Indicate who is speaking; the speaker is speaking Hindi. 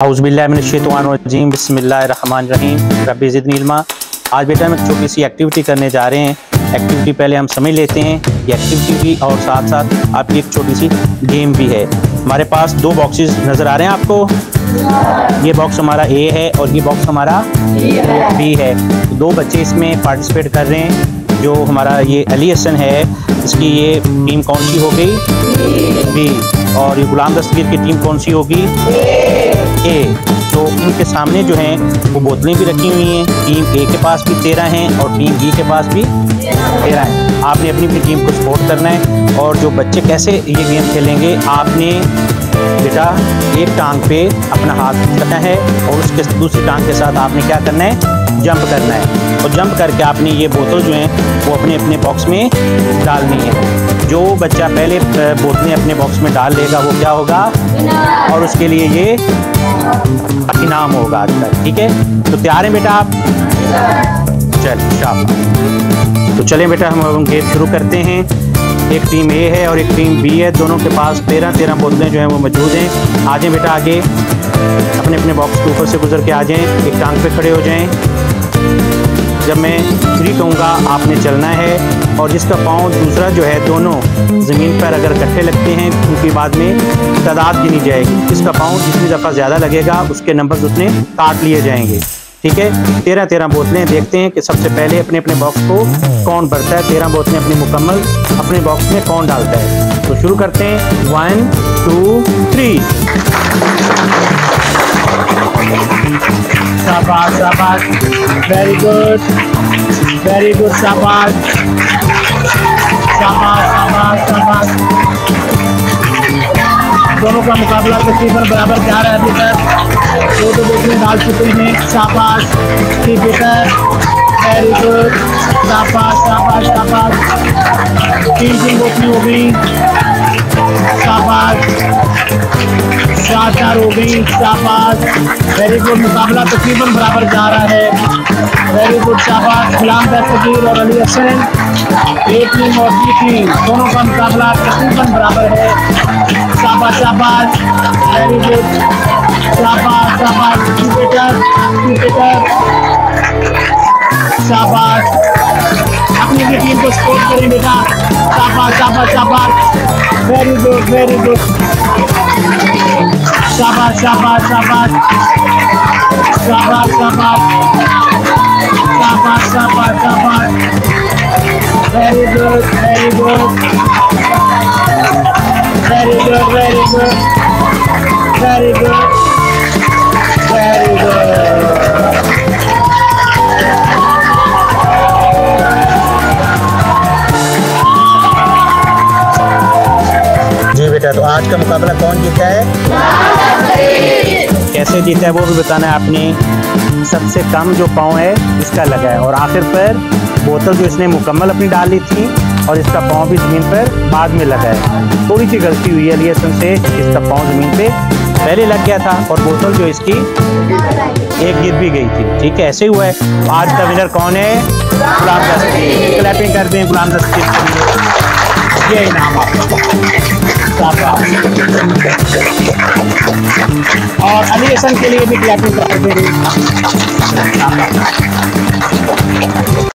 Speaker 1: औज़ुबिल्लाहिमिनश्शैतानिर्रजीम बिस्मिल्लाहिर्रहमानिर्रहीम रब्बि ज़िदनी इल्मा। आज बेटा हम एक छोटी सी एक्टिविटी करने जा रहे हैं। एक्टिविटी पहले हम समझ लेते हैं ये एक्टिविटी भी, और साथ साथ आपकी एक छोटी सी गेम भी है। हमारे पास दो बॉक्सेस नज़र आ रहे हैं आपको। ये बॉक्स हमारा ए है और ये बॉक्स हमारा बी है। दो बच्चे इसमें पार्टिसिपेट कर रहे हैं। जो हमारा ये अली हसन है, इसकी ये टीम कौन सी हो गई? बी। और ये गुलाम दस्तगीर की टीम कौन सी होगी? ए। तो इनके सामने जो हैं वो बोतलें भी रखी हुई हैं। टीम ए के पास भी 13 हैं और टीम बी के पास भी 13 हैं। आपने अपनी अपनी टीम को सपोर्ट करना है। और जो बच्चे कैसे ये गेम खेलेंगे, आपने बेटा एक टांग पे अपना हाथ रखना है और उसके दूसरी टांग के साथ आपने क्या करना है? जंप करना है। और जंप करके आपने ये बोतल जो हैं वो अपने अपने बॉक्स में डालनी है। जो बच्चा पहले बोतलें अपने बॉक्स में डाल लेगा वो क्या होगा? और उसके लिए ये इनाम होगा आज तक। ठीक है, तो तैयार हैं बेटा आप? चल शाबाश। तो चलें बेटा हम गेम शुरू करते हैं। एक टीम ए है और एक टीम बी है। दोनों के पास 13 बोतलें जो हैं वो मौजूद हैं। आ जाएं बेटा आगे, अपने अपने बॉक्स के ऊपर से गुजर के आ जाएं। एक टांग पे खड़े हो जाएं। जब मैं 3 कहूँगा आपने चलना है। और जिसका पाँव दूसरा जो है, दोनों ज़मीन पर अगर इकट्ठे लगते हैं उनकी बाद में तादाद गिनी जाएगी। जिसका पाँव जितनी दफ़ा ज़्यादा लगेगा उसके नंबर उतने काट लिए जाएंगे। ठीक है, 13 बोतलें। देखते हैं कि सबसे पहले अपने अपने बॉक्स को कौन भरता है। 13 बोतलें अपनी मुकम्मल अपने बॉक्स में कौन डालता है। तो शुरू करते हैं। 1 2 3। शाबाश शाबाश, वेरी गुड शाबाश शाबाश शाबाश शाबाश। दोनों का मुकाबला तकरीबन बराबर जा रहा है अभी तक। दो बोतलें डाल चुके हैं। शाबाश, ठीक है, वेरी गुड, शाबाश शाबाश शाबाश। 3 बोतलें हो गई। शाबाश, 4 हो गई। शाबाश, वेरी गुड। मुकाबला तकरीबन बराबर जा रहा है। वेरी गुड, शाबाश। गुलाम दस्तगीर और अली हसन, एक टीम और बी टीम, दोनों का मुकाबला तकरीबन बराबर है। शाबाश शाबाश, वेरी गुड, शाबाश शाबाश। शाबाश, अपनी भी टीम को सपोर्ट करें बेटा। शाबाश शाबाश शाबाश, वेरी गुड शाबाश शाबाश शाबाश शाबाश शाबाश शाबाश शाबाश शाबाश, very good very good very good very good very good very good. जी बेटा, तो आज का मुकाबला कौन जीता है? कैसे जीता है वो भी बताना है आपने। सबसे कम जो पाँव है इसका लगा है। और आखिर पर बोतल जो इसने मुकम्मल अपनी डाली थी और इसका पाँव भी ज़मीन पर बाद में लगा है। थोड़ी सी गलती हुई है अली हसन से, इसका पाँव ज़मीन पे पहले लग गया था और बोतल जो इसकी एक गिर भी गई थी। ठीक है, ऐसे हुआ है। आज का विनर कौन है? गुलाम दस्तगीर। क्लैपिंग कर दें गुलाम दस्तगीर के लिए। ये इनाम और अली हसन के लिए भी क्लैपिंग कर दें।